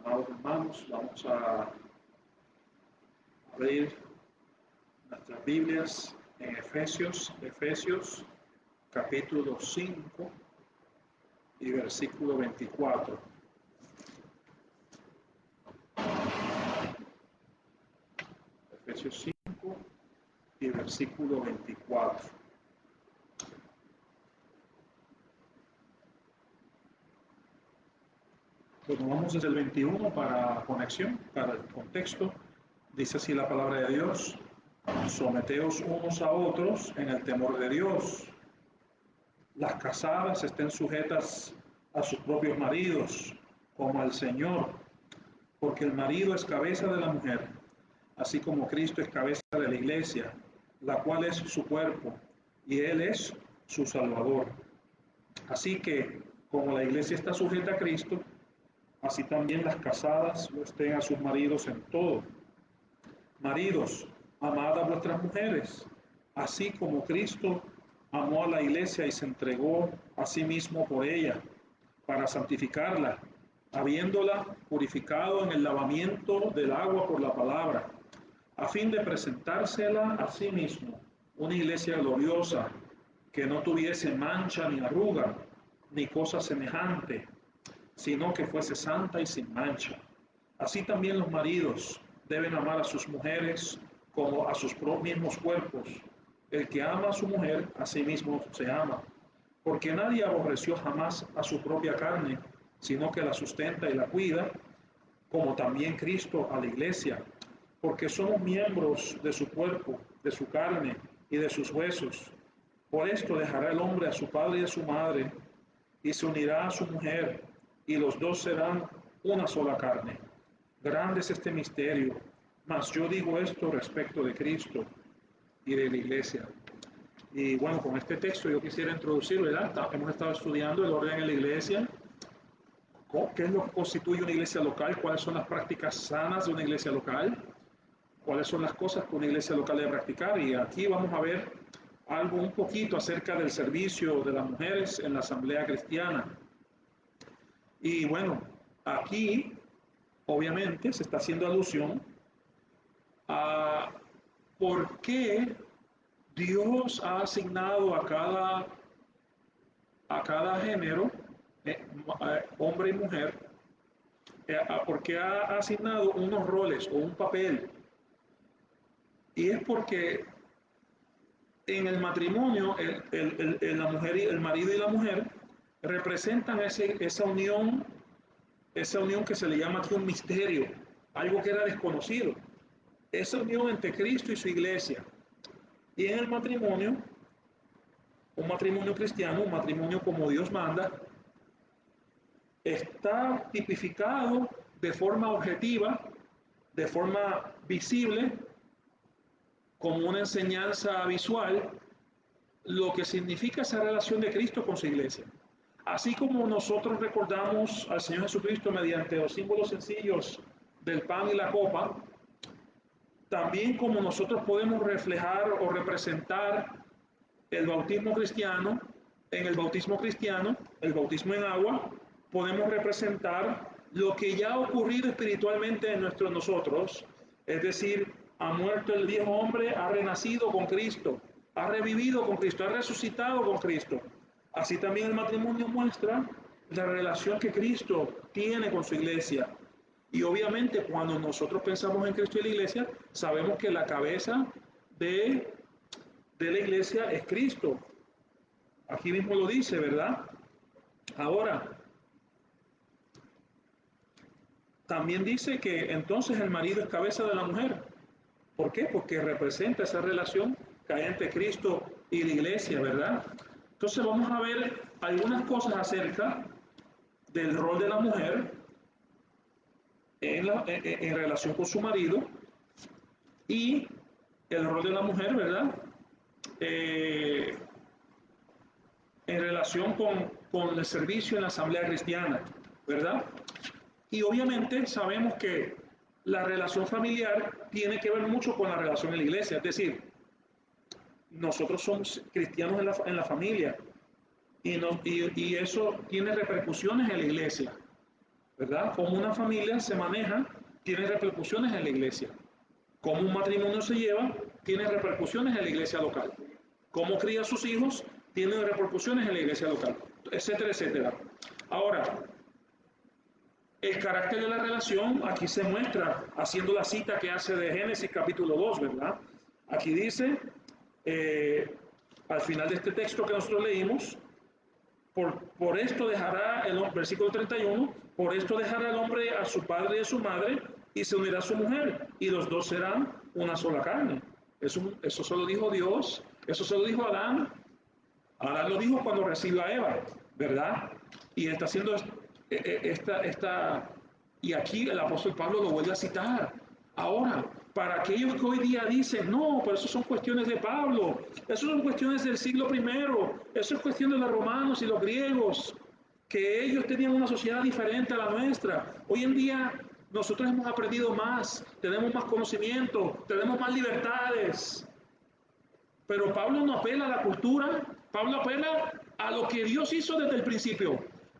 Amados hermanos, vamos a abrir nuestras Biblias en Efesios capítulo 5 y versículo 24. Efesios 5 y versículo 24. Bueno, vamos desde el 21 para conexión, para el contexto. Dice así la palabra de Dios: someteos unos a otros en el temor de Dios. Las casadas estén sujetas a sus propios maridos, como al Señor, porque el marido es cabeza de la mujer, así como Cristo es cabeza de la iglesia, la cual es su cuerpo, y Él es su Salvador. Así que, como la iglesia está sujeta a Cristo, así también las casadas lo estén a sus maridos en todo. Maridos, amad a vuestras mujeres, así como Cristo amó a la iglesia y se entregó a sí mismo por ella, para santificarla, habiéndola purificado en el lavamiento del agua por la palabra, a fin de presentársela a sí mismo, una iglesia gloriosa, que no tuviese mancha ni arruga, ni cosa semejante, sino que fuese santa y sin mancha. Así también los maridos deben amar a sus mujeres como a sus mismos cuerpos. El que ama a su mujer, a sí mismo se ama. Porque nadie aborreció jamás a su propia carne, sino que la sustenta y la cuida, como también Cristo a la iglesia. Porque somos miembros de su cuerpo, de su carne y de sus huesos. Por esto dejará el hombre a su padre y a su madre, y se unirá a su mujer, y los dos serán una sola carne. Grande es este misterio, mas yo digo esto respecto de Cristo y de la iglesia. Y bueno, con este texto yo quisiera introducir, ¿verdad? Hemos estado estudiando el orden en la iglesia, qué es lo que constituye una iglesia local, cuáles son las prácticas sanas de una iglesia local, cuáles son las cosas que una iglesia local debe practicar. Y aquí vamos a ver algo un poquito acerca del servicio de las mujeres en la asamblea cristiana. Y bueno, aquí obviamente se está haciendo alusión a por qué Dios ha asignado a cada género, hombre y mujer, por qué ha asignado unos roles o un papel. Y es porque en el matrimonio, la mujer el marido y la mujer representan esa unión que se le llama aquí un misterio, algo que era desconocido, esa unión entre Cristo y su iglesia. Y en el matrimonio, un matrimonio cristiano, un matrimonio como Dios manda, está tipificado de forma objetiva, de forma visible, como una enseñanza visual, lo que significa esa relación de Cristo con su iglesia. Así como nosotros recordamos al Señor Jesucristo mediante los símbolos sencillos del pan y la copa, también como nosotros podemos reflejar o representar el bautismo cristiano, en el bautismo cristiano, el bautismo en agua, podemos representar lo que ya ha ocurrido espiritualmente en nosotros, es decir, ha muerto el viejo hombre, ha renacido con Cristo, ha revivido con Cristo, ha resucitado con Cristo. Así también el matrimonio muestra la relación que Cristo tiene con su iglesia. Y obviamente cuando nosotros pensamos en Cristo y la iglesia, sabemos que la cabeza de la iglesia es Cristo. Aquí mismo lo dice, ¿verdad? Ahora, también dice que entonces el marido es cabeza de la mujer. ¿Por qué? Porque representa esa relación que hay entre Cristo y la iglesia, ¿verdad? Entonces vamos a ver algunas cosas acerca del rol de la mujer en relación con su marido y el rol de la mujer, ¿verdad? En relación con el servicio en la asamblea cristiana, ¿verdad? Y obviamente sabemos que la relación familiar tiene que ver mucho con la relación en la iglesia, es decir, nosotros somos cristianos en la familia y eso tiene repercusiones en la iglesia. ¿verdad? Cómo una familia se maneja tiene repercusiones en la iglesia. Cómo un matrimonio se lleva tiene repercusiones en la iglesia local. Cómo cría a sus hijos tiene repercusiones en la iglesia local, etcétera, etcétera. Ahora, el carácter de la relación aquí se muestra haciendo la cita que hace de Génesis capítulo 2, ¿verdad? Aquí dice, al final de este texto que nosotros leímos, por esto dejará el versículo 31, por esto dejará el hombre a su padre y a su madre y se unirá a su mujer y los dos serán una sola carne. Eso se lo dijo Dios, eso se lo dijo Adán. Adán lo dijo cuando recibió a Eva, ¿verdad? Y está haciendo y aquí el apóstol Pablo lo vuelve a citar. Ahora, para aquellos que hoy día dicen, no, pero eso son cuestiones de Pablo, eso son cuestiones del siglo primero, eso es cuestión de los romanos y los griegos, que ellos tenían una sociedad diferente a la nuestra. Hoy en día nosotros hemos aprendido más, tenemos más conocimiento, tenemos más libertades. Pero Pablo no apela a la cultura, Pablo apela a lo que Dios hizo desde el principio.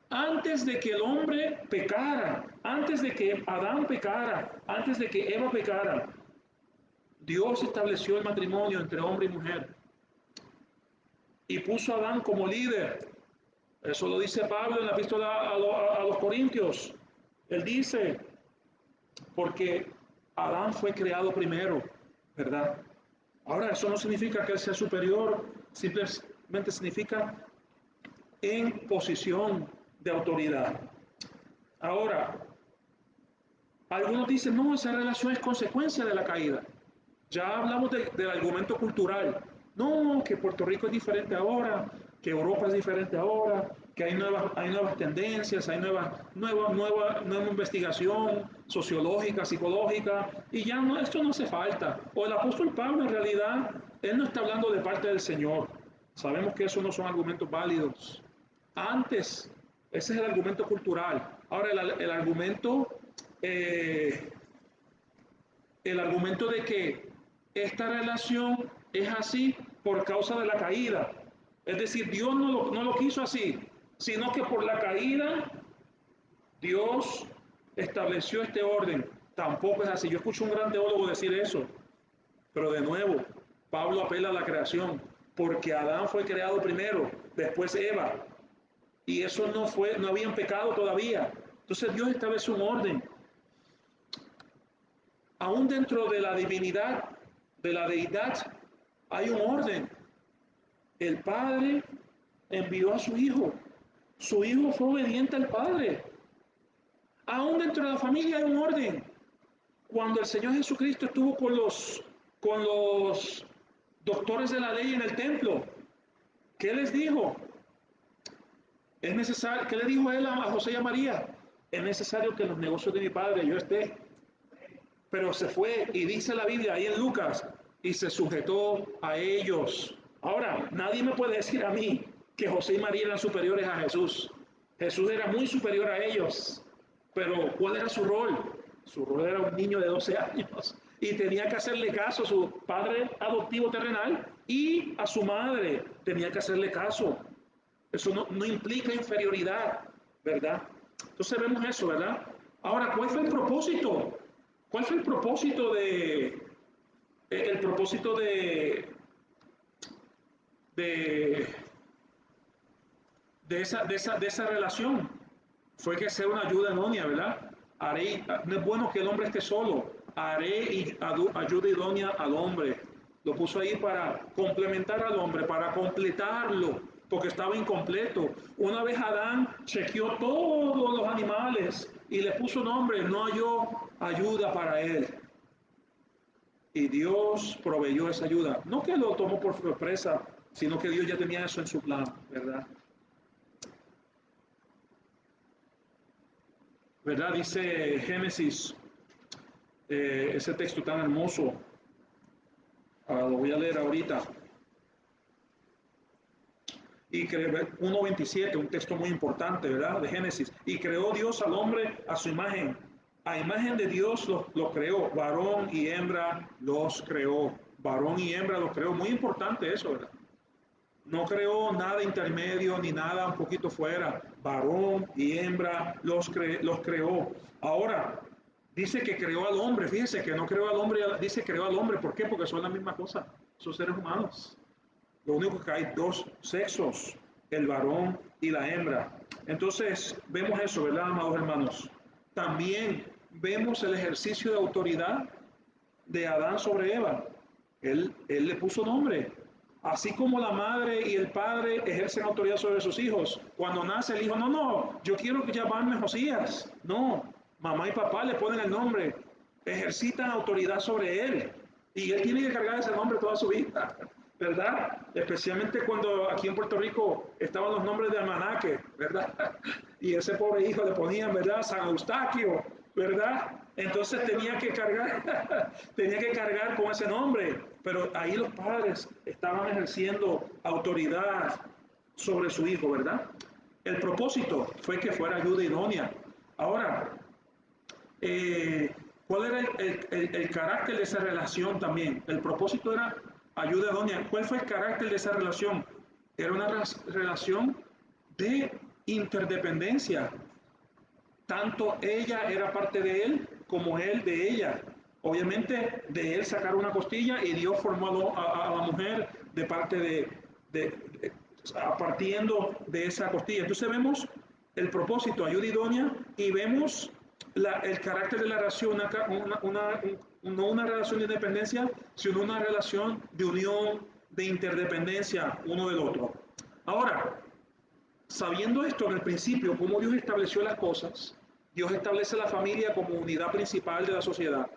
Antes de que el hombre pecara, antes de que Adán pecara, antes de que Eva pecara, Dios estableció el matrimonio entre hombre y mujer y puso a Adán como líder. Eso lo dice Pablo en la epístola a los Corintios. Él dice, porque Adán fue creado primero, ¿verdad? Ahora, eso no significa que él sea superior, simplemente significa en posición de autoridad. Ahora, algunos dicen, no, esa relación es consecuencia de la caída. Ya hablamos del argumento cultural. No, que Puerto Rico es diferente ahora, que Europa es diferente ahora, que hay nuevas tendencias, hay nueva investigación sociológica, psicológica, y ya no, esto no hace falta. O el apóstol Pablo en realidad, él no está hablando de parte del Señor. Sabemos que esos no son argumentos válidos. Antes, ese es el argumento cultural. Ahora, eh, el argumento de que esta relación es así por causa de la caída. Es decir, Dios no lo quiso así, sino que por la caída Dios estableció este orden. Tampoco es así. Yo escucho un gran teólogo decir eso, pero de nuevo, Pablo apela a la creación, porque Adán fue creado primero, después Eva, y eso no habían pecado todavía. Entonces Dios estableció un orden. Aún dentro de la divinidad, de la deidad, hay un orden. El Padre envió a su Hijo. Su Hijo fue obediente al Padre. Aún dentro de la familia hay un orden. Cuando el Señor Jesucristo estuvo con los doctores de la ley en el templo, ¿qué les dijo? Es necesario, ¿qué le dijo él a José y a María? Es necesario que en los negocios de mi Padre yo esté. Pero se fue y dice la Biblia ahí en Lucas y se sujetó a ellos. Ahora, nadie me puede decir a mí que José y María eran superiores a Jesús. Jesús era muy superior a ellos. Pero ¿cuál era su rol? Su rol era un niño de 12 años y tenía que hacerle caso a su padre adoptivo terrenal y a su madre. Tenía que hacerle caso. Eso no implica inferioridad, ¿verdad? Entonces vemos eso, ¿verdad? Ahora, ¿cuál fue el propósito? ¿Cuál fue el propósito de, de esa relación? Fue que sea una ayuda idónea, ¿verdad? No es bueno que el hombre esté solo. Haré ayuda idónea al hombre. Lo puso ahí para complementar al hombre, para completarlo, porque estaba incompleto. Una vez Adán chequeó todos los animales y le puso nombre, no halló ayuda para él. Y Dios proveyó esa ayuda. No que lo tomó por sorpresa, sino que Dios ya tenía eso en su plan, ¿verdad? ¿Verdad? Dice Génesis, ese texto tan hermoso, lo voy a leer ahorita. Y 1.27, un texto muy importante, ¿verdad? De Génesis. Y creó Dios al hombre a su imagen. A imagen de Dios lo creó. Varón y hembra los creó. Varón y hembra los creó. Muy importante eso, ¿verdad? No creó nada intermedio ni nada un poquito fuera. Varón y hembra los creó. Ahora, dice que creó al hombre. Fíjese que no creó al hombre, dice creó al hombre. ¿Por qué? Porque son la misma cosa. Son seres humanos. Lo único que hay dos sexos, el varón y la hembra. Entonces, vemos eso, ¿verdad, amados hermanos? También vemos el ejercicio de autoridad de Adán sobre Eva. Él le puso nombre. Así como la madre y el padre ejercen autoridad sobre sus hijos. Cuando nace el hijo, no, no, yo quiero llamarme Josías. No, mamá y papá le ponen el nombre. Ejercitan autoridad sobre él. Y él tiene que cargar ese nombre toda su vida. ¿Verdad? Especialmente cuando aquí en Puerto Rico estaban los nombres de almanaque, ¿verdad? Y ese pobre hijo le ponían, ¿verdad? San Eustaquio, ¿verdad? Entonces tenía que cargar, tenía que cargar con ese nombre, pero ahí los padres estaban ejerciendo autoridad sobre su hijo, ¿verdad? El propósito fue que fuera ayuda idónea. Ahora, ¿cuál era el carácter de esa relación también? El propósito era ayuda idónea. ¿Cuál fue el carácter de esa relación? Era una relación de interdependencia. Tanto ella era parte de él como él de ella. Obviamente de él sacaron una costilla y Dios formó a la mujer de parte de, partiendo de esa costilla. Entonces vemos el propósito, ayuda idónea, y vemos el carácter de la relación, no una relación de independencia, sino una relación de unión, de interdependencia uno del otro. Ahora, sabiendo esto en el principio, cómo Dios estableció las cosas, Dios establece la familia como unidad principal de la sociedad,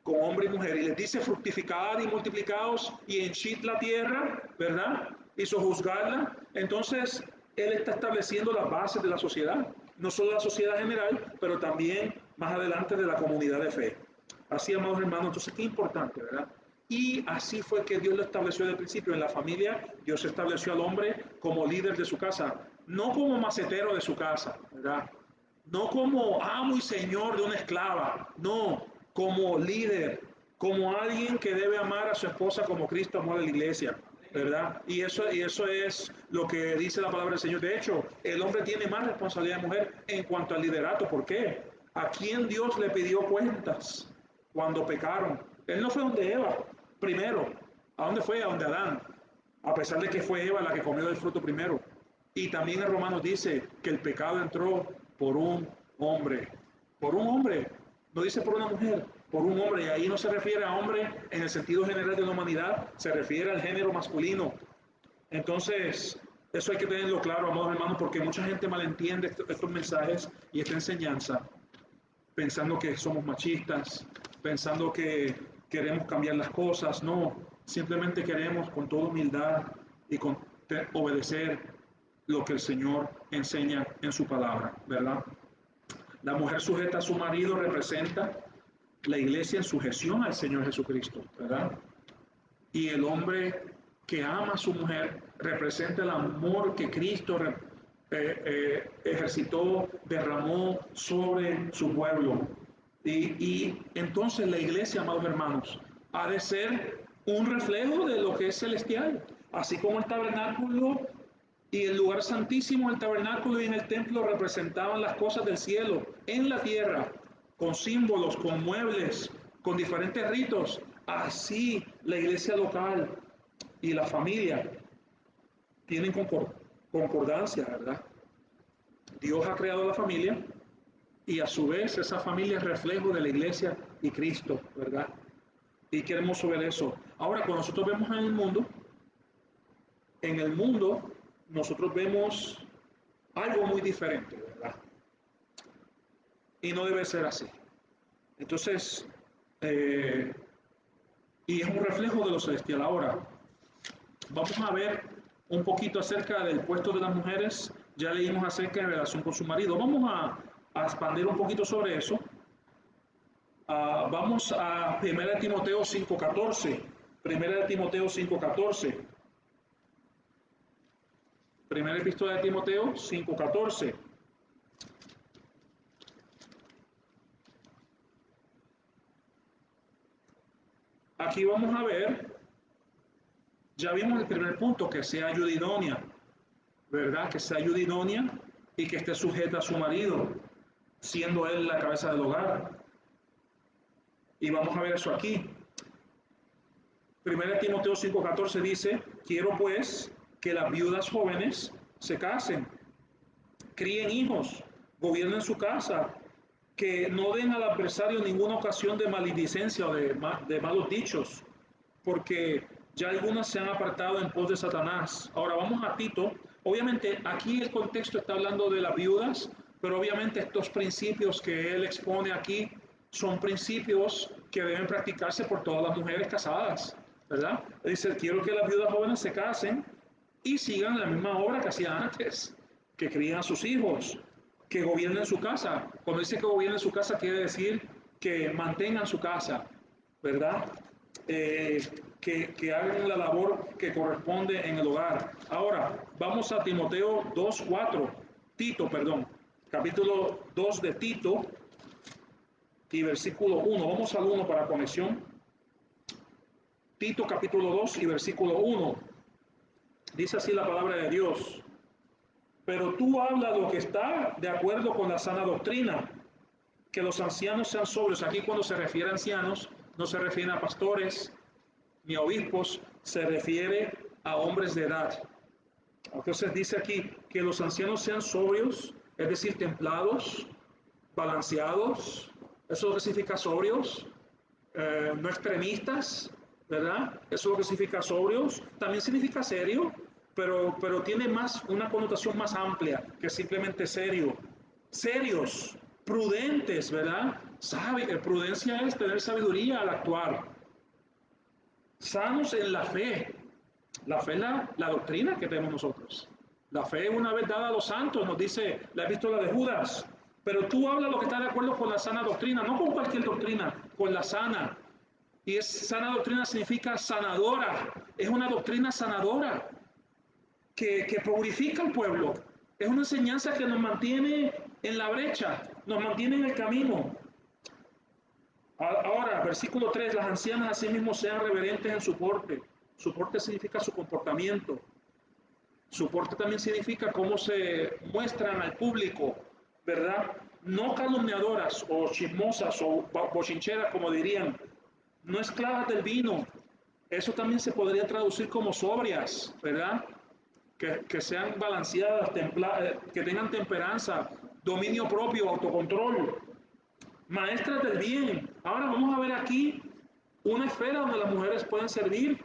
con hombre y mujer, y les dice fructificad y multiplicaos y henchid la tierra, ¿verdad? Y sojuzgarla. Entonces, Él está estableciendo las bases de la sociedad, no solo la sociedad general, pero también más adelante de la comunidad de fe. Así, amados hermanos, entonces qué importante, ¿verdad? Y así fue que Dios lo estableció desde el principio. En la familia, Dios estableció al hombre como líder de su casa, no como macetero de su casa, ¿verdad? No como amo y señor de una esclava, no, como líder, como alguien que debe amar a su esposa como Cristo amó a la iglesia, ¿verdad? Y eso es lo que dice la palabra del Señor. De hecho, el hombre tiene más responsabilidad de mujer en cuanto al liderato. ¿Por qué? ¿A quién Dios le pidió cuentas cuando pecaron? Él no fue donde Eva, primero. ¿A dónde fue? A donde Adán. A pesar de que fue Eva la que comió del fruto primero. Y también en Romanos dice que el pecado entró por un hombre. Por un hombre. No dice por una mujer, por un hombre. Y ahí no se refiere a hombre en el sentido general de la humanidad, se refiere al género masculino. Entonces, eso hay que tenerlo claro, amados hermanos, porque mucha gente malentiende estos mensajes y esta enseñanza, pensando que somos machistas, pensando que queremos cambiar las cosas. No, simplemente queremos con toda humildad y con obedecer lo que el Señor enseña en su palabra, ¿verdad? La mujer sujeta a su marido representa la iglesia en sujeción al Señor Jesucristo, ¿verdad? Y el hombre que ama a su mujer representa el amor que Cristo ejercitó, derramó sobre su pueblo. Y entonces la iglesia, amados hermanos, ha de ser un reflejo de lo que es celestial, así como el tabernáculo y el lugar santísimo, el tabernáculo y en el templo representaban las cosas del cielo en la tierra, con símbolos, con muebles, con diferentes ritos. Así la iglesia local y la familia tienen concordancia, ¿verdad? Dios ha creado la familia y a su vez esa familia es reflejo de la iglesia y Cristo, ¿verdad? Y qué hermoso ver eso. Ahora, cuando nosotros vemos en el mundo nosotros vemos algo muy diferente, ¿verdad? Y no debe ser así. Entonces, eh, y es un reflejo de lo celestial. Ahora, vamos a ver un poquito acerca del puesto de las mujeres. Ya leímos acerca de relación con su marido. Vamos a expandir un poquito sobre eso. Vamos a 1 Timoteo 5:14. 1 Timoteo 5:14. Primera epístola de Timoteo 5:14. Aquí vamos a ver, Ya vimos el primer punto, que sea ayuda idónea, ¿verdad? Que sea ayuda idónea y que esté sujeta a su marido, siendo él la cabeza del hogar. Y vamos a ver eso aquí. 1 Timoteo 5:14 dice, quiero pues que las viudas jóvenes se casen, críen hijos, gobiernen su casa, que no den al adversario ninguna ocasión de maledicencia o de malos dichos, porque ya algunas se han apartado en pos de Satanás. Ahora vamos a Tito. Obviamente aquí el contexto está hablando de las viudas, pero obviamente estos principios que él expone aquí son principios que deben practicarse por todas las mujeres casadas, ¿verdad? Él dice, quiero que las viudas jóvenes se casen y sigan la misma obra que hacían antes, que crían a sus hijos, que gobiernen su casa. Cuando dice que gobiernen su casa, quiere decir que mantengan su casa, ¿verdad? Que hagan la labor que corresponde en el hogar. Ahora, vamos a Timoteo 2:4, Tito, perdón, capítulo 2 de Tito y versículo 1. Vamos al 1 para conexión. Tito capítulo 2 y versículo 1. Dice así la palabra de Dios. Pero tú habla lo que está de acuerdo con la sana doctrina, que los ancianos sean sobrios. Aquí cuando se refiere a ancianos, no se refiere a pastores ni a obispos, se refiere a hombres de edad. Entonces dice aquí que los ancianos sean sobrios, es decir, templados, balanceados. Eso es lo que significa sobrios, no extremistas, ¿verdad? Eso es lo que significa sobrios. También significa serio, pero tiene más una connotación más amplia que simplemente serio. Serios, prudentes, ¿verdad? Prudencia es tener sabiduría al actuar. Sanos en la fe. La fe es la doctrina que tenemos nosotros. La fe una vez dada a los santos, nos dice la epístola de Judas. Pero tú hablas lo que está de acuerdo con la sana doctrina, no con cualquier doctrina, con la sana. Y es sana doctrina significa sanadora. Es una doctrina sanadora que purifica al pueblo. Es una enseñanza que nos mantiene en la brecha, nos mantiene en el camino. Ahora, versículo 3, las ancianas asimismo sean reverentes en su porte. Su porte significa su comportamiento. Su porte también significa cómo se muestran al público, ¿verdad? No calumniadoras o chismosas o bochincheras, como dirían. No esclavas del vino. Eso también se podría traducir como sobrias, ¿verdad? Que sean balanceadas, que tengan temperanza, dominio propio, autocontrol. Maestras del bien. Ahora vamos a ver aquí una esfera donde las mujeres pueden servir,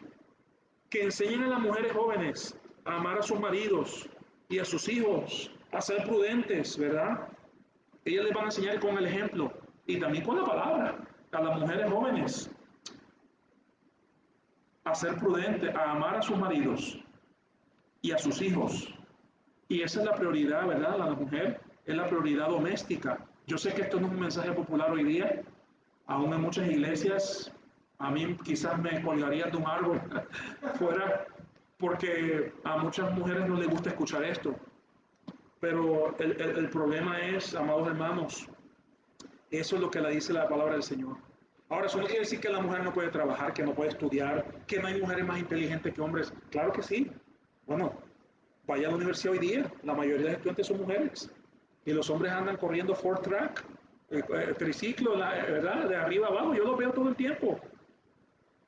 que enseñen a las mujeres jóvenes a amar a sus maridos y a sus hijos, a ser prudentes, ¿verdad? Ellas les van a enseñar con el ejemplo y también con la palabra a las mujeres jóvenes a ser prudentes, a amar a sus maridos y a sus hijos. Y esa es la prioridad, ¿verdad? La mujer es la prioridad doméstica. Yo sé que esto no es un mensaje popular hoy día, aún en muchas iglesias, a mí quizás me colgaría de un árbol fuera, porque a muchas mujeres no les gusta escuchar esto. Pero el problema es, amados hermanos, eso es lo que le dice la palabra del Señor. Ahora, eso no quiere decir que la mujer no puede trabajar, que no puede estudiar, que no hay mujeres más inteligentes que hombres. Claro que sí. Bueno, vaya a la universidad hoy día, la mayoría de estudiantes son mujeres. Y los hombres andan corriendo Ford Track, triciclo, ¿verdad? De arriba abajo, yo lo veo todo el tiempo.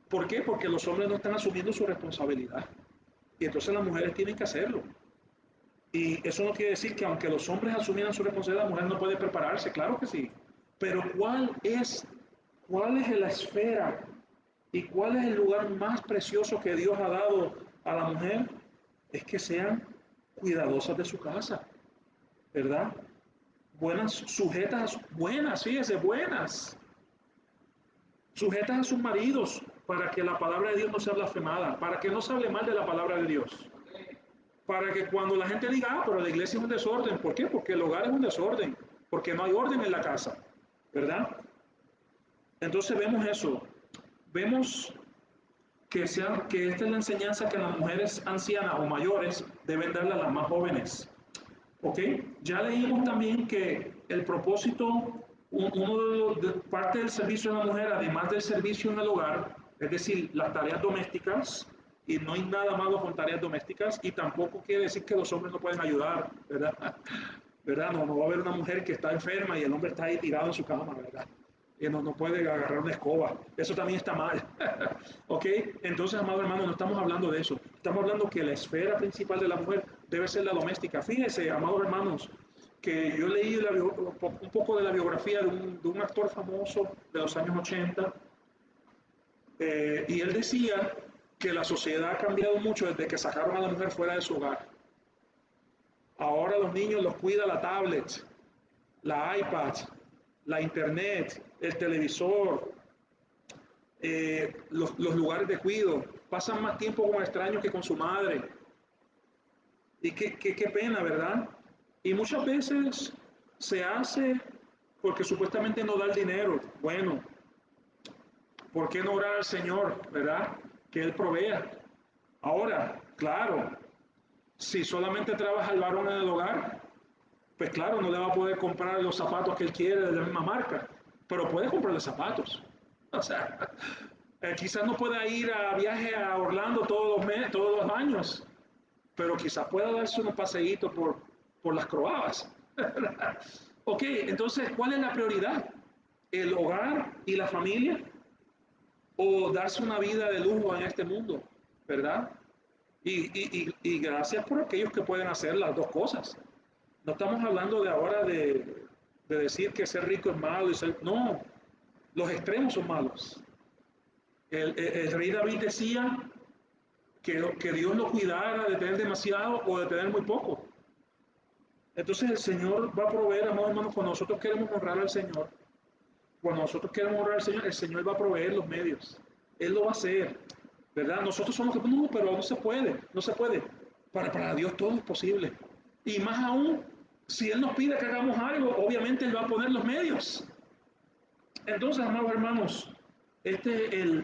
¿Por qué? Porque los hombres no están asumiendo su responsabilidad. Y entonces las mujeres tienen que hacerlo. Y eso no quiere decir que aunque los hombres asumieran su responsabilidad, la mujer no puede prepararse, claro que sí. Pero cuál es la esfera y cuál es el lugar más precioso que Dios ha dado a la mujer? Es que sean cuidadosas de su casa, ¿verdad? Buenas, sujetas, buenas, fíjese, buenas, sujetas a sus maridos para que la palabra de Dios no sea blasfemada, para que no se hable mal de la palabra de Dios. Para que cuando la gente diga, ah, pero la iglesia es un desorden, ¿por qué? Porque el hogar es un desorden, porque no hay orden en la casa, ¿verdad? Entonces vemos eso, vemos que esta es la enseñanza que las mujeres ancianas o mayores deben darle a las más jóvenes, ¿ok? Ya leímos también que el propósito, parte del servicio de la mujer, además del servicio en el hogar, es decir, las tareas domésticas, y no hay nada malo con tareas domésticas y tampoco quiere decir que los hombres no pueden ayudar, ¿verdad? ¿Verdad? No, no va a haber una mujer que está enferma y el hombre está ahí tirado en su cama, ¿verdad? Y no puede agarrar una escoba. Eso también está mal. ¿Ok? Entonces, amado hermano, no estamos hablando de eso. Estamos hablando que la esfera principal de la mujer debe ser la doméstica. Fíjense, amados hermanos, que yo leí un poco de la biografía de un actor famoso de los años 80, y él decía que la sociedad ha cambiado mucho desde que sacaron a la mujer fuera de su hogar. Ahora los niños los cuida la tablet, la iPad, la internet, el televisor, los lugares de cuidado. Pasan más tiempo con extraños que con su madre. Y qué pena, ¿verdad? Y muchas veces se hace porque supuestamente no da el dinero. Bueno, ¿por qué no orar al Señor, verdad? Que Él provea. Ahora, claro, si solamente trabaja el varón en el hogar, pues claro, no le va a poder comprar los zapatos que él quiere de la misma marca, pero puede comprarle zapatos. O sea, quizás no pueda ir a viaje a Orlando todos los años, pero quizás pueda darse unos paseitos por las croabas. Ok, entonces, ¿cuál es la prioridad? ¿El hogar y la familia? ¿O darse una vida de lujo en este mundo? ¿Verdad? Y gracias por aquellos que pueden hacer las dos cosas. No estamos hablando de ahora de decir que ser rico es malo y ser... No, los extremos son malos. El rey David decía que Dios lo cuidara de tener demasiado o de tener muy poco. Entonces el Señor va a proveer, amados hermanos, cuando nosotros queremos honrar al Señor, cuando nosotros queremos honrar al Señor, el Señor va a proveer los medios. Él lo va a hacer, ¿verdad? Nosotros somos los que no, pero no se puede, no se puede. Para Dios todo es posible. Y más aún, si Él nos pide que hagamos algo, obviamente Él va a poner los medios. Entonces, amados hermanos, este es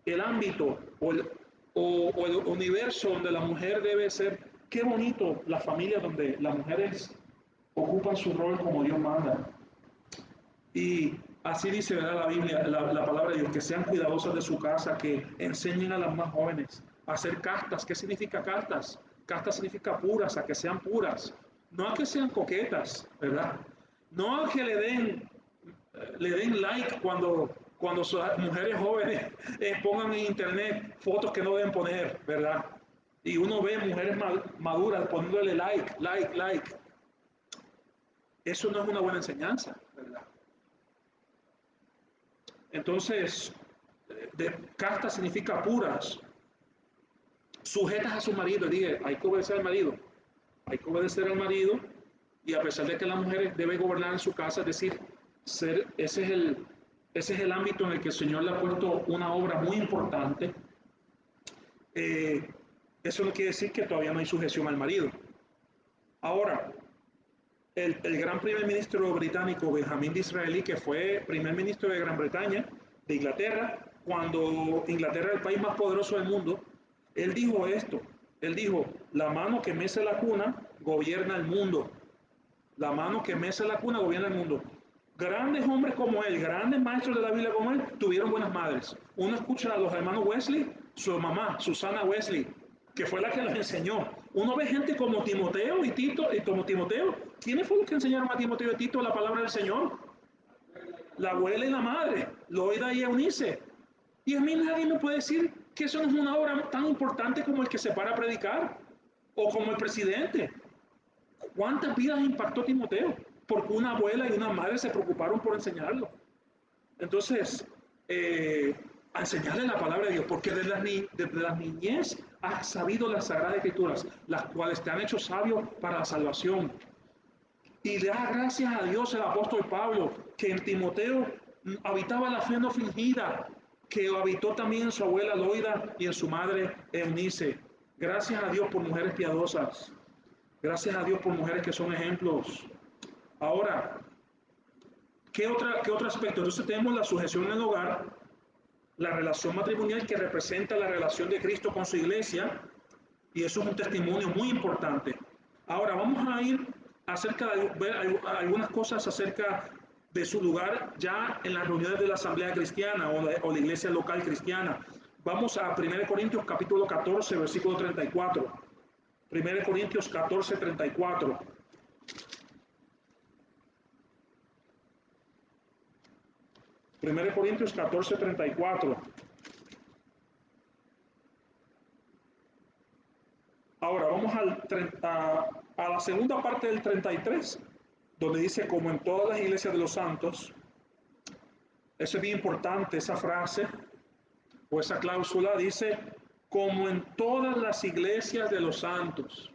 el ámbito o el universo donde la mujer debe ser. Qué bonito la familia donde las mujeres ocupan su rol como Dios manda. Y así dice, ¿verdad? La Biblia, la palabra de Dios, que sean cuidadosas de su casa, que enseñen a las más jóvenes a hacer castas. ¿Qué significa castas? Castas significa puras, a que sean puras, no a que sean coquetas, ¿verdad? No a que le den like cuando sus mujeres jóvenes pongan en internet fotos que no deben poner, ¿verdad? Y uno ve mujeres maduras poniéndole like. Eso no es una buena enseñanza, ¿verdad? Entonces, casta significa puras, sujetas a su marido. Dije, hay que obedecer al marido. Hay que obedecer al marido y a pesar de que la mujer debe gobernar en su casa, es decir, ese es el ámbito en el que el Señor le ha puesto una obra muy importante. Eh, Eso no quiere decir que todavía no hay sujeción al marido. Ahora, el gran primer ministro británico Benjamín Disraeli, que fue primer ministro de Gran Bretaña, de Inglaterra, cuando Inglaterra es el país más poderoso del mundo, él dijo esto, él dijo, la mano que mece la cuna gobierna el mundo, la mano que mece la cuna gobierna el mundo. Grandes hombres como él, grandes maestros de la Biblia como él, tuvieron buenas madres. Uno escucha a los hermanos Wesley, su mamá, Susana Wesley, que fue la que les enseñó. Uno ve gente como Timoteo y Tito, y como Timoteo. ¿Quiénes fueron los que enseñaron a Timoteo y Tito la palabra del Señor? La abuela y la madre, Loida y Eunice. Y a mí nadie me puede decir que eso no es una obra tan importante como el que se para a predicar o como el presidente. ¿Cuántas vidas impactó Timoteo? Porque una abuela y una madre se preocuparon por enseñarlo. Entonces, a enseñarle la palabra de Dios, porque desde la niñez has sabido las Sagradas Escrituras, las cuales te han hecho sabio para la salvación. Y le da gracias a Dios el apóstol Pablo, que en Timoteo habitaba la fe no fingida, que habitó también en su abuela Loida y en su madre Eunice. Gracias a Dios por mujeres piadosas. Gracias a Dios por mujeres que son ejemplos. Ahora, qué otro aspecto? Entonces tenemos la sujeción en el hogar, la relación matrimonial que representa la relación de Cristo con su iglesia, y eso es un testimonio muy importante. Ahora vamos a ir acerca de ver algunas cosas acerca de su lugar ya en las reuniones de la Asamblea Cristiana o la iglesia local cristiana. Vamos a 1 Corintios capítulo 14, versículo 34. 1 Corintios 14, 34. 1 Corintios 14, 34. Ahora vamos a la segunda parte del 33, donde dice, como en todas las iglesias de los santos. Eso es bien importante, esa frase o esa cláusula dice, como en todas las iglesias de los santos.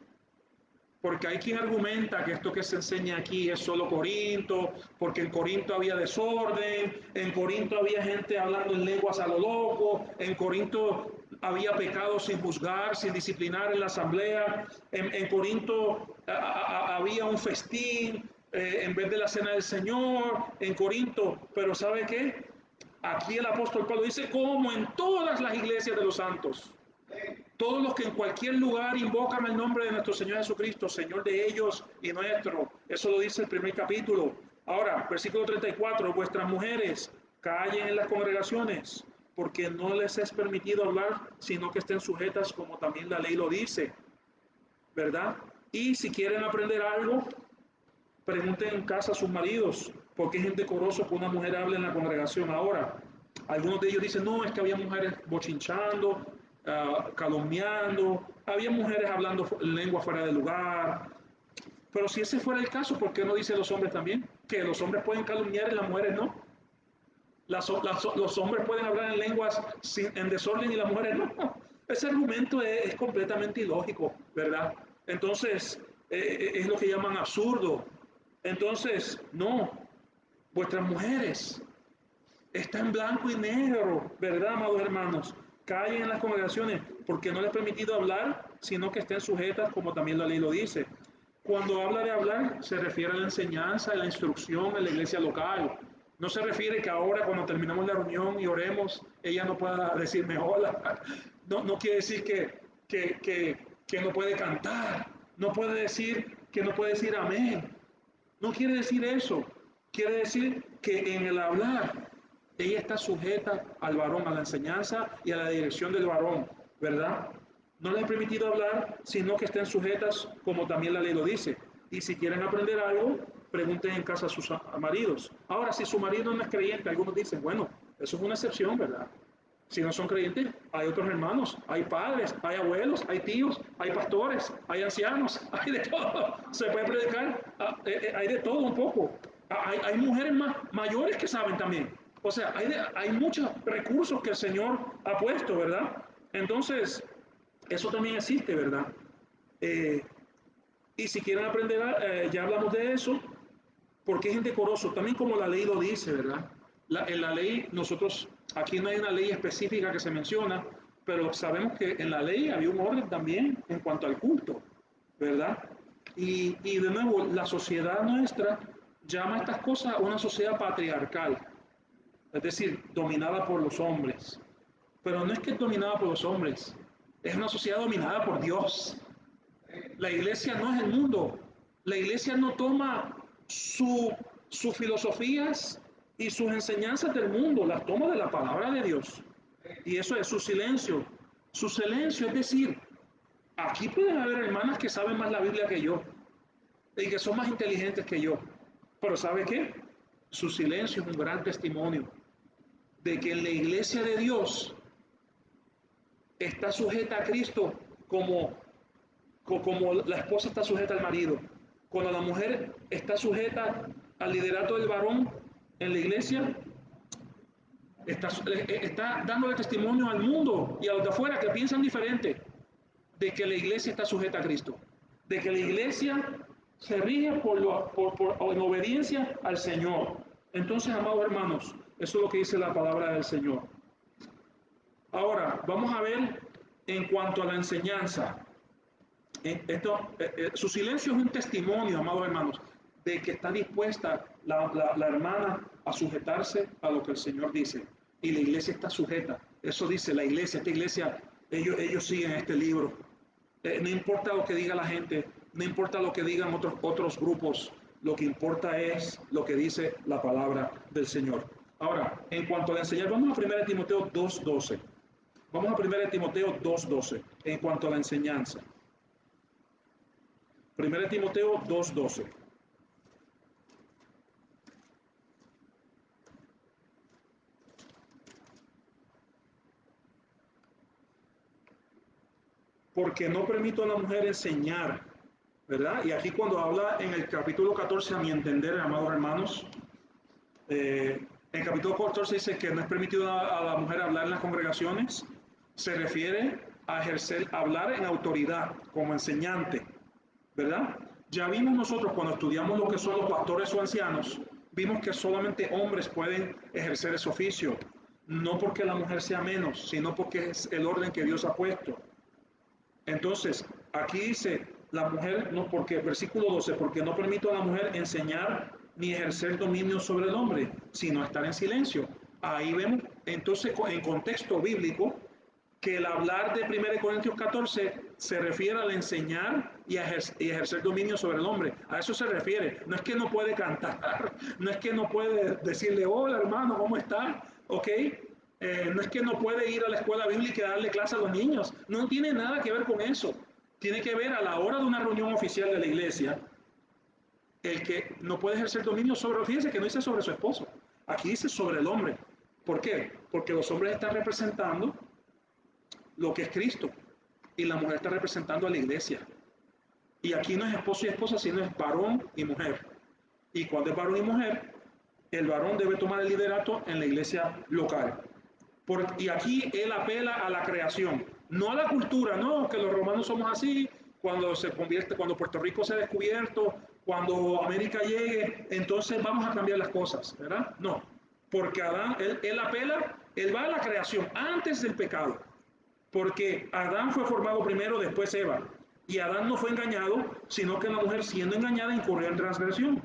Porque hay quien argumenta que esto que se enseña aquí es solo Corinto, porque en Corinto había desorden, en Corinto había gente hablando en lenguas a lo loco, en Corinto había pecados sin juzgar, sin disciplinar en la asamblea, en Corinto había un festín en vez de la cena del Señor, en Corinto, pero ¿sabe qué? Aquí el apóstol Pablo dice, como en todas las iglesias de los santos. Todos los que en cualquier lugar invocan el nombre de nuestro Señor Jesucristo, Señor de ellos y nuestro. Eso lo dice el primer capítulo. Ahora, versículo 34, vuestras mujeres callen en las congregaciones, porque no les es permitido hablar, sino que estén sujetas como también la ley lo dice, ¿verdad? Y si quieren aprender algo, pregunten en casa a sus maridos, porque es indecoroso que una mujer hable en la congregación. Ahora, algunos de ellos dicen, no, es que había mujeres bochinchando, calumniando, había mujeres hablando lengua fuera de lugar. Pero si ese fuera el caso, ¿por qué no dicen los hombres también? Que los hombres pueden calumniar y las mujeres no. Los hombres pueden hablar en lenguas en desorden y las mujeres no. Ese argumento es completamente ilógico, ¿verdad? Entonces, es lo que llaman absurdo. Entonces, no, vuestras mujeres está en blanco y negro, ¿verdad, amados hermanos? Callen en las congregaciones, porque no les he permitido hablar, sino que estén sujetas, como también la ley lo dice. Cuando habla de hablar, se refiere a la enseñanza, a la instrucción en la iglesia local. No se refiere que ahora, cuando terminamos la reunión y oremos, ella no pueda decirme hola. No, no quiere decir que no puede cantar. No puede decir que no puede decir amén. No quiere decir eso. Quiere decir que en el hablar ella está sujeta al varón, a la enseñanza y a la dirección del varón, ¿verdad? No les he permitido hablar, sino que estén sujetas como también la ley lo dice. Y si quieren aprender algo, pregunten en casa a sus maridos. Ahora, si su marido no es creyente, algunos dicen, bueno, eso es una excepción, ¿verdad? Si no son creyentes, hay otros hermanos, hay padres, hay abuelos, hay tíos, hay pastores, hay ancianos, hay de todo. Se puede predicar, hay de todo un poco. Hay mujeres mayores que saben también. O sea, hay muchos recursos que el Señor ha puesto, ¿verdad? Entonces, eso también existe, ¿verdad? Eh, y si quieren aprender, ya hablamos de eso, porque es indecoroso, también como la ley lo dice, ¿verdad? En la ley, nosotros, aquí no hay una ley específica que se menciona, pero sabemos que en la ley había un orden también en cuanto al culto, ¿verdad? Y de nuevo, la sociedad nuestra llama a estas cosas una sociedad patriarcal, es decir, dominada por los hombres. Pero no es que es dominada por los hombres, es una sociedad dominada por Dios. La iglesia no es el mundo. La iglesia no toma sus filosofías y sus enseñanzas del mundo, las toma de la palabra de Dios. Y eso es su silencio. Su silencio es decir, aquí pueden haber hermanas que saben más la Biblia que yo y que son más inteligentes que yo. Pero ¿sabe qué? Su silencio es un gran testimonio de que en la iglesia de Dios está sujeta a Cristo como como la esposa está sujeta al marido, cuando la mujer está sujeta al liderato del varón en la iglesia, está dándole testimonio al mundo y a los de afuera que piensan diferente de que la iglesia está sujeta a Cristo, de que la iglesia se rige en obediencia al Señor. Entonces, amados hermanos, eso es lo que dice la palabra del Señor. Ahora, vamos a ver en cuanto a la enseñanza. Su silencio es un testimonio, amados hermanos, de que está dispuesta la hermana a sujetarse a lo que el Señor dice. Y la iglesia está sujeta. Eso dice la iglesia, esta iglesia, ellos siguen este libro. No importa lo que diga la gente, no importa lo que digan otros grupos, lo que importa es lo que dice la palabra del Señor. Ahora, en cuanto a enseñar, vamos a 1 Timoteo 2:12. Vamos a 1 Timoteo 2:12 en cuanto a la enseñanza. 1 Timoteo 2:12. Porque no permito a la mujer enseñar, ¿verdad? Y aquí cuando habla en el capítulo 14, a mi entender, amados hermanos, en el capítulo 14 dice que no es permitido a la mujer hablar en las congregaciones, se refiere a ejercer, hablar en autoridad, como enseñante, ¿verdad? Ya vimos nosotros cuando estudiamos lo que son los pastores o ancianos, vimos que solamente hombres pueden ejercer ese oficio, no porque la mujer sea menos, sino porque es el orden que Dios ha puesto. Entonces, aquí dice la mujer, no, porque versículo 12, porque no permito a la mujer enseñar ni ejercer dominio sobre el hombre, sino estar en silencio. Ahí vemos, entonces, en contexto bíblico, que el hablar de 1 Corintios 14 se refiere al enseñar y ejercer dominio sobre el hombre. A eso se refiere. No es que no puede cantar, no es que no puede decirle, hola hermano, ¿cómo está? ¿Ok? No es que no puede ir a la escuela bíblica y darle clase a los niños. No tiene nada que ver con eso. Tiene que ver a la hora de una reunión oficial de la iglesia, el que no puede ejercer dominio sobre, fíjese que no dice sobre su esposo, aquí dice sobre el hombre. ¿Por qué? Porque los hombres están representando lo que es Cristo y la mujer está representando a la iglesia. Y aquí no es esposo y esposa, sino es varón y mujer. Y cuando es varón y mujer, el varón debe tomar el liderato en la iglesia local. Y aquí él apela a la creación, no a la cultura, no, que los romanos somos así, cuando se convierte, cuando Puerto Rico sea descubierto, cuando América llegue, entonces vamos a cambiar las cosas, ¿verdad? No, porque Adán, él apela, él va a la creación antes del pecado, porque Adán fue formado primero, después Eva, y Adán no fue engañado, sino que la mujer siendo engañada incurrió en transgresión,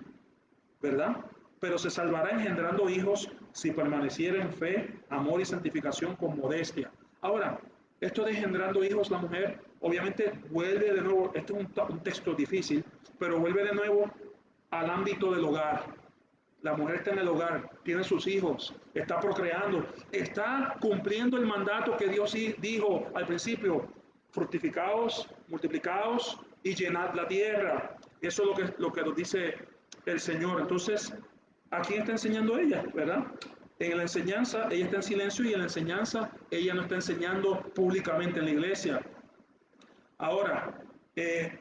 ¿verdad? Pero se salvará engendrando hijos si permaneciera en fe, amor y santificación con modestia. Ahora, esto de engendrando hijos, la mujer, obviamente vuelve de nuevo, este es un texto difícil, pero vuelve de nuevo al ámbito del hogar. La mujer está en el hogar, tiene sus hijos, está procreando, está cumpliendo el mandato que Dios dijo al principio, fructificaos, multiplicaos y llenad la tierra. Eso es lo que nos dice el Señor. Entonces, ¿a quién está enseñando ella, verdad? En la enseñanza ella está en silencio y en la enseñanza ella no está enseñando públicamente en la iglesia. Ahora,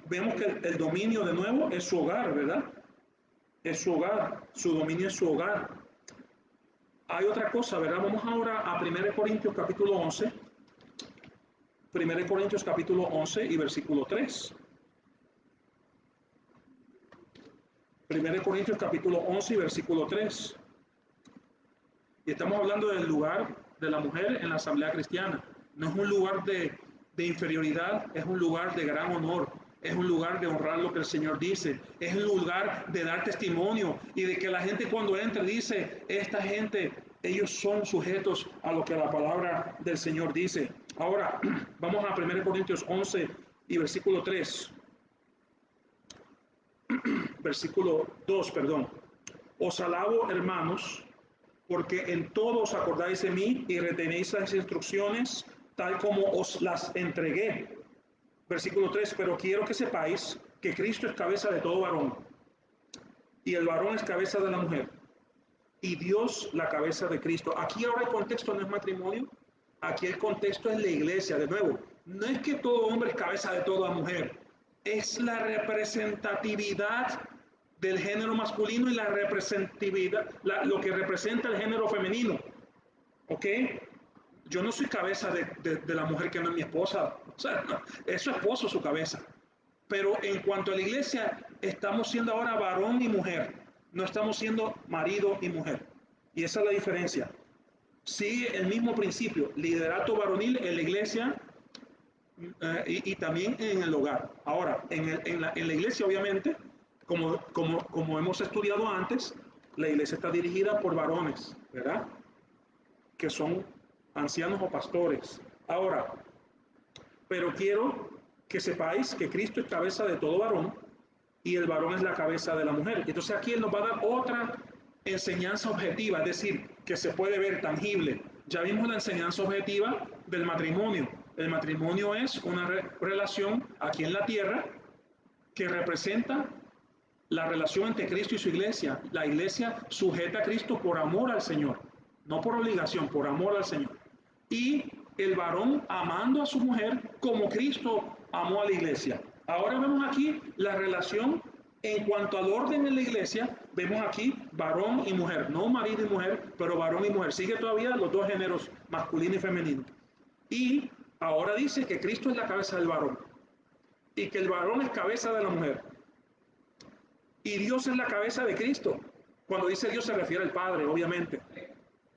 vemos que el dominio de nuevo es su hogar, ¿verdad? Es su hogar, su dominio es su hogar. Hay otra cosa, ¿verdad? Vamos ahora a 1 Corintios capítulo 11. 1 Corintios capítulo 11 y versículo 3. 1 Corintios capítulo 11 y versículo 3. Y estamos hablando del lugar de la mujer en la asamblea cristiana. No es un lugar de inferioridad, es un lugar de gran honor. Es un lugar de honrar lo que el Señor dice. Es un lugar de dar testimonio y de que la gente cuando entre dice, esta gente, ellos son sujetos a lo que la palabra del Señor dice. Ahora, vamos a 1 Corintios 11 y versículo 3. Versículo 2, perdón. Os alabo, hermanos, porque en todo os acordáis de mí y retenéis las instrucciones tal como os las entregué. Versículo 3, pero quiero que sepáis que Cristo es cabeza de todo varón, y el varón es cabeza de la mujer, y Dios la cabeza de Cristo. Aquí ahora el contexto no es matrimonio, aquí el contexto es la iglesia, de nuevo. No es que todo hombre es cabeza de toda mujer, es la representatividad del género masculino y la representatividad, lo que representa el género femenino. ¿Ok? Yo no soy cabeza de la mujer que no es mi esposa. O sea, no, es su esposo su cabeza. Pero en cuanto a la iglesia, estamos siendo ahora varón y mujer. No estamos siendo marido y mujer. Y esa es la diferencia. Sigue el mismo principio, liderato varonil en la iglesia y también en el hogar. Ahora, en la iglesia, obviamente, como hemos estudiado antes, la iglesia está dirigida por varones, ¿verdad? Que son ancianos o pastores. Ahora, pero quiero que sepáis que Cristo es cabeza de todo varón y el varón es la cabeza de la mujer. Entonces aquí él nos va a dar otra enseñanza objetiva, es decir, que se puede ver tangible. Ya vimos la enseñanza objetiva del matrimonio. El matrimonio es una relación aquí en la tierra que representa la relación entre Cristo y su iglesia. La iglesia sujeta a Cristo por amor al Señor, no por obligación, por amor al Señor. Y el varón amando a su mujer como Cristo amó a la iglesia. Ahora vemos aquí la relación en cuanto al orden en la iglesia. Vemos aquí varón y mujer, no marido y mujer, pero varón y mujer. Sigue todavía los dos géneros, masculino y femenino. Y ahora dice que Cristo es la cabeza del varón y que el varón es cabeza de la mujer. Y Dios es la cabeza de Cristo. Cuando dice Dios se refiere al Padre, obviamente.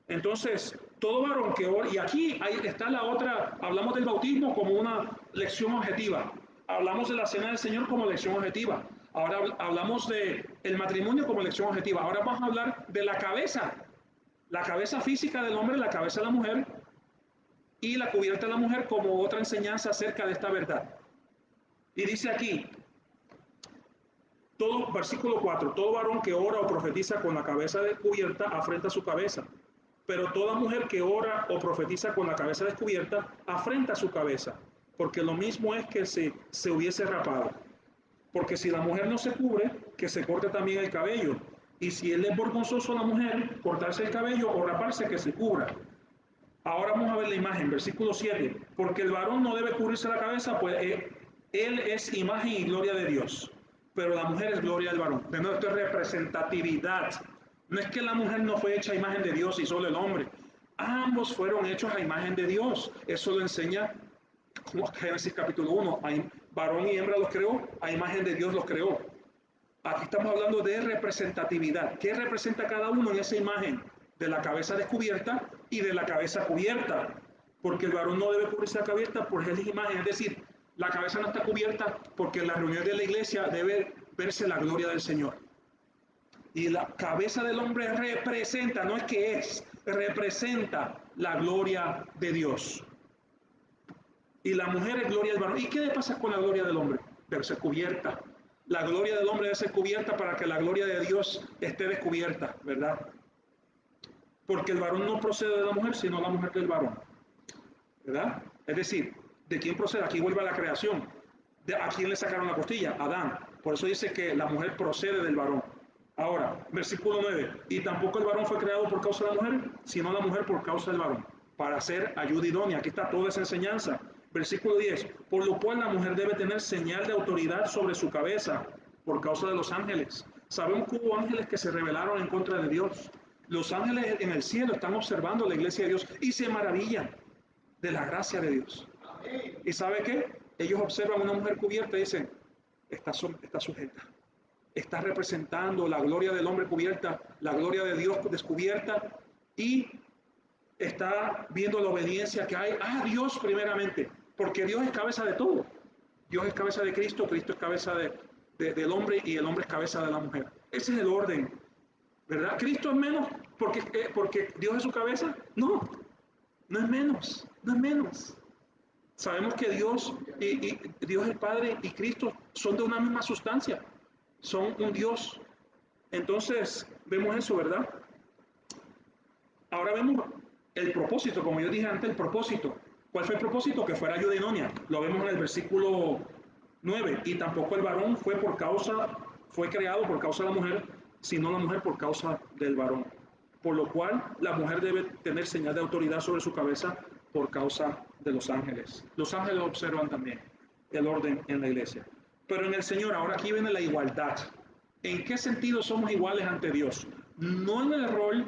Entonces, todo varón que ora, y aquí ahí está la otra, hablamos del bautismo como una lección objetiva, hablamos de la cena del Señor como lección objetiva, ahora hablamos de el matrimonio como lección objetiva, ahora vamos a hablar de la cabeza física del hombre, la cabeza de la mujer, y la cubierta de la mujer como otra enseñanza acerca de esta verdad. Y dice aquí, todo, versículo 4, todo varón que ora o profetiza con la cabeza descubierta afrenta su cabeza, pero toda mujer que ora o profetiza con la cabeza descubierta afrenta su cabeza, porque lo mismo es que se hubiese rapado. Porque si la mujer no se cubre, que se corte también el cabello. Y si él es vergonzoso a la mujer, cortarse el cabello o raparse, que se cubra. Ahora vamos a ver la imagen, versículo 7. Porque el varón no debe cubrirse la cabeza, pues él es imagen y gloria de Dios. Pero la mujer es gloria del varón. De nuevo, esto es representatividad. No es que la mujer no fue hecha a imagen de Dios y solo el hombre. Ambos fueron hechos a imagen de Dios. Eso lo enseña como Génesis capítulo 1. Varón y hembra los creó, a imagen de Dios los creó. Aquí estamos hablando de representatividad. ¿Qué representa cada uno en esa imagen? De la cabeza descubierta y de la cabeza cubierta. Porque el varón no debe cubrirse la cabeza porque es la imagen. Es decir, la cabeza no está cubierta porque en la reunión de la iglesia debe verse la gloria del Señor. Y la cabeza del hombre representa, no es que es, representa la gloria de Dios. Y la mujer es gloria del varón. ¿Y qué le pasa con la gloria del hombre? Debe ser cubierta. La gloria del hombre debe ser cubierta para que la gloria de Dios esté descubierta, ¿verdad? Porque el varón no procede de la mujer, sino la mujer del varón, ¿verdad? Es decir, ¿de quién procede? Aquí vuelve a la creación. ¿A quién le sacaron la costilla? Adán. Por eso dice que la mujer procede del varón. Ahora, versículo 9. Y tampoco el varón fue creado por causa de la mujer, sino la mujer por causa del varón, para hacer ayuda idónea. Aquí está toda esa enseñanza. Versículo 10. Por lo cual la mujer debe tener señal de autoridad sobre su cabeza, por causa de los ángeles. Sabemos que hubo ángeles que se rebelaron en contra de Dios. Los ángeles en el cielo están observando la iglesia de Dios y se maravillan de la gracia de Dios. ¿Y sabe qué? Ellos observan a una mujer cubierta y dicen, está sujeta. Está representando la gloria del hombre cubierta, la gloria de Dios descubierta y está viendo la obediencia que hay a Dios primeramente, porque Dios es cabeza de todo. Dios es cabeza de Cristo, Cristo es cabeza del hombre y el hombre es cabeza de la mujer. Ese es el orden, ¿verdad? ¿Cristo es menos porque Dios es su cabeza? No, no es menos, no es menos. Sabemos que Dios y Dios el Padre y Cristo son de una misma sustancia, son un Dios. Entonces vemos eso, ¿verdad? Ahora vemos el propósito, como yo dije antes, el propósito. ¿Cuál fue el propósito? Que fuera ayuda idónea. Lo vemos en el versículo 9. Y tampoco el varón fue creado por causa de la mujer, sino la mujer por causa del varón. Por lo cual la mujer debe tener señal de autoridad sobre su cabeza por causa de los ángeles. Los ángeles observan también el orden en la iglesia. Pero en el Señor, ahora aquí viene la igualdad. ¿En qué sentido somos iguales ante Dios? No en el rol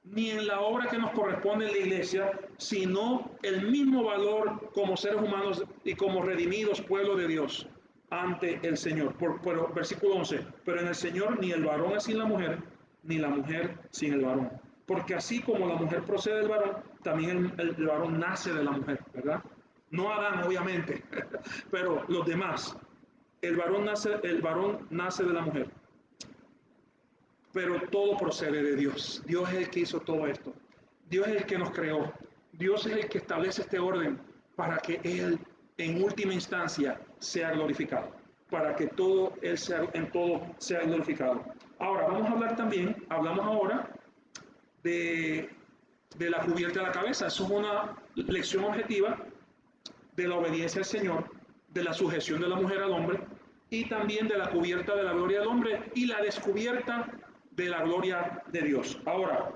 ni en la obra que nos corresponde en la iglesia, sino el mismo valor como seres humanos y como redimidos pueblo de Dios ante el Señor. Versículo 11, pero en el Señor ni el varón es sin la mujer, ni la mujer sin el varón. Porque así como la mujer procede del varón, también el varón nace de la mujer, ¿verdad? No Adán, obviamente, pero los demás. El varón nace de la mujer. Pero todo procede de Dios. Dios es el que hizo todo esto. Dios es el que nos creó. Dios es el que establece este orden para que Él, en última instancia, sea glorificado. Para que Él en todo sea glorificado. Ahora, vamos a hablar también, hablamos ahora de de la cubierta de la cabeza. Eso es una lección objetiva de la obediencia al Señor, de la sujeción de la mujer al hombre y también de la cubierta de la gloria del hombre y la descubierta de la gloria de Dios. Ahora,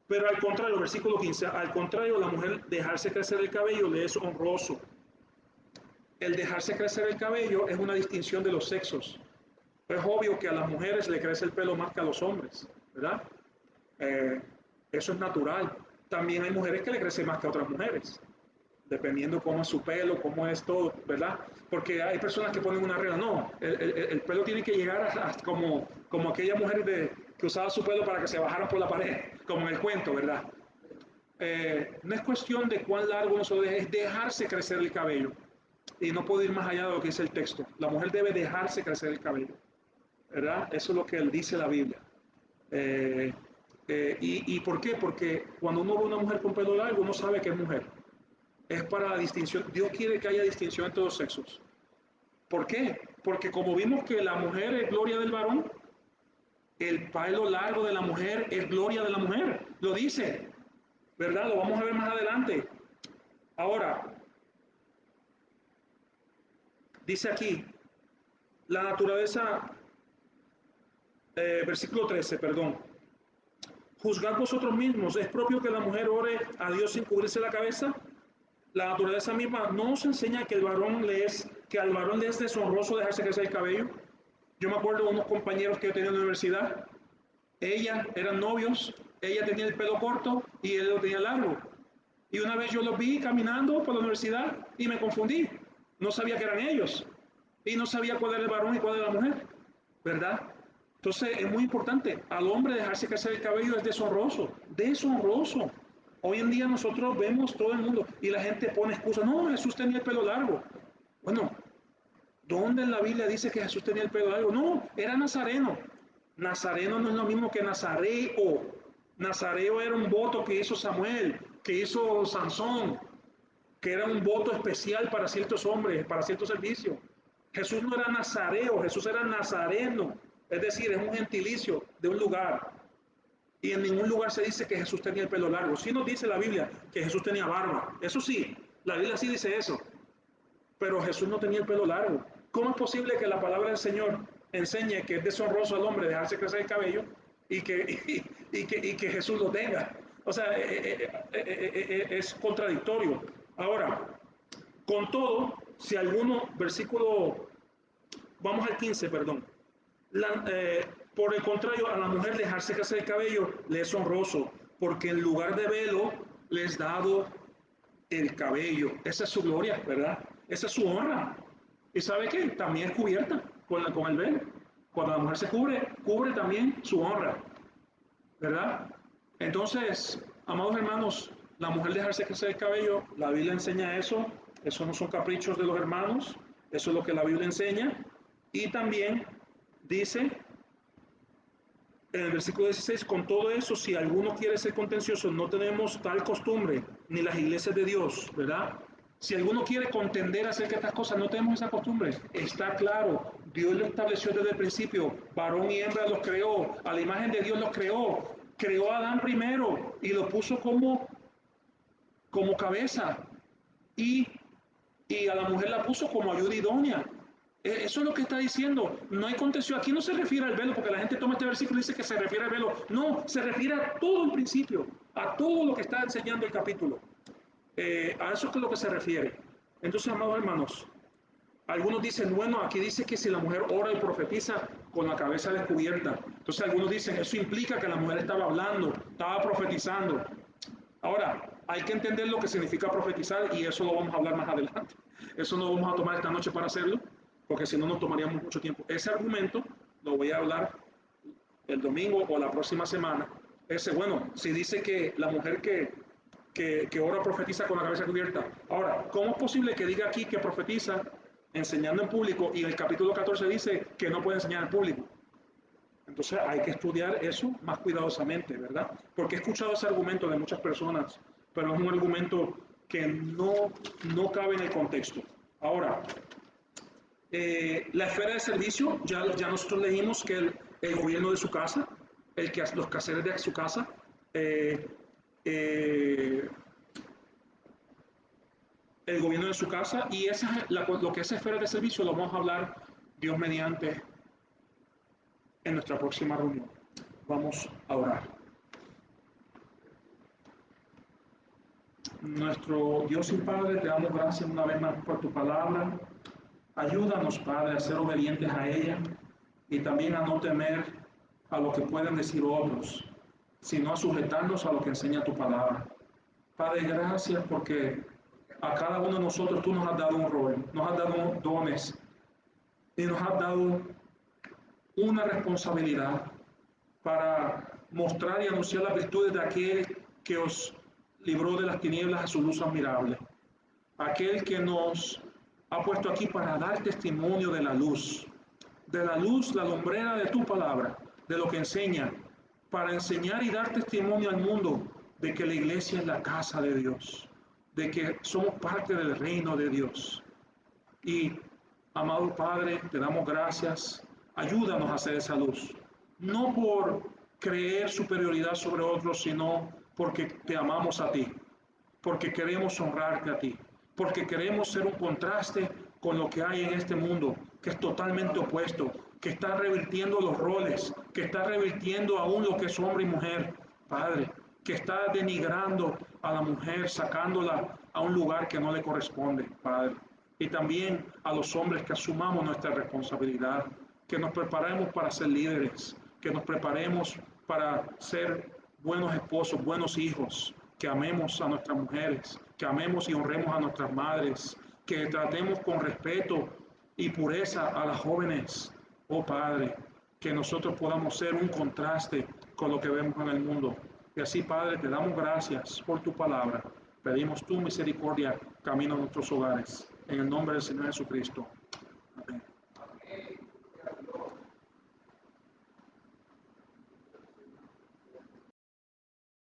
pero al contrario, versículo 15, al contrario, la mujer dejarse crecer el cabello le es honroso. El dejarse crecer el cabello es una distinción de los sexos. Es obvio que a las mujeres le crece el pelo más que a los hombres, ¿verdad? Eso es natural. También hay mujeres que le crecen más que a otras mujeres, dependiendo cómo es su pelo, cómo es todo, ¿verdad? Porque hay personas que ponen una regla, no, el pelo tiene que llegar a como aquella mujer que usaba su pelo para que se bajaran por la pared, como en el cuento, ¿verdad? No es cuestión de cuán largo uno se lo deje, es dejarse crecer el cabello. Y no puedo ir más allá de lo que dice el texto. La mujer debe dejarse crecer el cabello, ¿verdad? Eso es lo que él dice la Biblia. ¿Y por qué? Porque cuando uno ve a una mujer con pelo largo, uno sabe que es mujer. Es para la distinción. Dios quiere que haya distinción entre los sexos. ¿Por qué? Porque como vimos que la mujer es gloria del varón, el pelo largo de la mujer es gloria de la mujer. Lo dice, ¿verdad? Lo vamos a ver más adelante. Ahora, dice aquí, la naturaleza, versículo 13, perdón. Juzgad vosotros mismos, ¿es propio que la mujer ore a Dios sin cubrirse la cabeza? La naturaleza misma no nos enseña que al varón le es deshonroso dejarse crecer el cabello. Yo me acuerdo de unos compañeros que yo tenía en la universidad, ella eran novios, ella tenía el pelo corto y él lo tenía largo. Y una vez yo los vi caminando por la universidad y me confundí. No sabía que eran ellos. Y no sabía cuál era el varón y cuál era la mujer. ¿Verdad? Entonces es muy importante. Al hombre dejarse crecer el cabello es deshonroso. Deshonroso. Hoy en día nosotros vemos todo el mundo y la gente pone excusas. No, Jesús tenía el pelo largo. Bueno, ¿dónde en la Biblia dice que Jesús tenía el pelo largo? No, era nazareno. Nazareno no es lo mismo que nazareo. Nazareo era un voto que hizo Samuel, que hizo Sansón, que era un voto especial para ciertos hombres, para ciertos servicios. Jesús no era nazareo, Jesús era nazareno, es decir, es un gentilicio de un lugar. Y en ningún lugar se dice que Jesús tenía el pelo largo. Sí nos dice la Biblia que Jesús tenía barba, eso sí, la Biblia sí dice eso, pero Jesús no tenía el pelo largo. ¿Cómo es posible que la palabra del Señor enseñe que es deshonroso al hombre dejarse crecer el cabello y que Jesús lo tenga? O sea, es contradictorio. Ahora, con todo, si alguno, vamos al 15, perdón. Por el contrario, a la mujer dejarse crecer el cabello le es honroso, porque en lugar de velo le es dado el cabello. Esa es su gloria, ¿verdad? Esa es su honra. ¿Y sabe qué? También es cubierta con el velo. Cuando la mujer se cubre también su honra, ¿verdad? Entonces, amados hermanos, la mujer dejarse crecer el cabello, la Biblia enseña eso no son caprichos de los hermanos, eso es lo que la Biblia enseña. Y también dice en el versículo 16, con todo eso, si alguno quiere ser contencioso, no tenemos tal costumbre, ni las iglesias de Dios, ¿verdad? Si alguno quiere contender acerca de estas cosas, no tenemos esa costumbre. Está claro, Dios lo estableció desde el principio, varón y hembra los creó, a la imagen de Dios los creó a Adán primero y lo puso como cabeza y, y a la mujer la puso como ayuda idónea. Eso es lo que está diciendo. No hay contención. Aquí no se refiere al velo, porque la gente toma este versículo y dice que se refiere al velo. No, se refiere a todo el principio, a todo lo que está enseñando el capítulo. A eso es lo que se refiere. Entonces, amados hermanos, algunos dicen, bueno, aquí dice que si la mujer ora y profetiza con la cabeza descubierta. Entonces algunos dicen, eso implica que la mujer estaba hablando, estaba profetizando. Ahora, hay que entender lo que significa profetizar y eso lo vamos a hablar más adelante. Eso no vamos a tomar esta noche para hacerlo, porque si no nos tomaríamos mucho tiempo. Ese argumento lo voy a hablar el domingo o la próxima semana. Bueno, si dice que la mujer que ora profetiza con la cabeza cubierta. Ahora, ¿cómo es posible que diga aquí que profetiza enseñando en público y el capítulo 14 dice que no puede enseñar en público? Entonces hay que estudiar eso más cuidadosamente, ¿verdad? Porque he escuchado ese argumento de muchas personas, pero es un argumento que no cabe en el contexto. Ahora, la esfera de servicio, ya nosotros leímos que el gobierno de su casa, los quehaceres de su casa, eh, eh, el gobierno de su casa, y esa es lo que es esfera de servicio lo vamos a hablar Dios mediante en nuestra próxima reunión. Vamos a orar. Nuestro Dios y Padre, te damos gracias una vez más por tu palabra. Ayúdanos, Padre, a ser obedientes a ella y también a no temer a lo que pueden decir otros, sino a sujetarnos a lo que enseña tu palabra. Padre, gracias porque a cada uno de nosotros tú nos has dado un rol, nos has dado dones y nos has dado una responsabilidad para mostrar y anunciar las virtudes de aquel que os libró de las tinieblas a su luz admirable, aquel que nos ha puesto aquí para dar testimonio de la luz, la lumbrera de tu palabra, de lo que enseña, para enseñar y dar testimonio al mundo de que la iglesia es la casa de Dios, de que somos parte del reino de Dios. Y, amado Padre, te damos gracias. Ayúdanos a hacer esa luz. No por creer superioridad sobre otros, sino porque te amamos a ti, porque queremos honrarte a ti, porque queremos ser un contraste con lo que hay en este mundo, que es totalmente opuesto, que está revirtiendo los roles, que está revirtiendo aún lo que es hombre y mujer, Padre, que está denigrando a la mujer, sacándola a un lugar que no le corresponde, Padre. Y también a los hombres que asumamos nuestra responsabilidad, que nos preparemos para ser líderes, que nos preparemos para ser buenos esposos, buenos hijos, que amemos a nuestras mujeres, que amemos y honremos a nuestras madres, que tratemos con respeto y pureza a las jóvenes. Oh Padre, que nosotros podamos ser un contraste con lo que vemos en el mundo. Y así, Padre, te damos gracias por tu palabra. Pedimos tu misericordia, camino a nuestros hogares. En el nombre del Señor Jesucristo.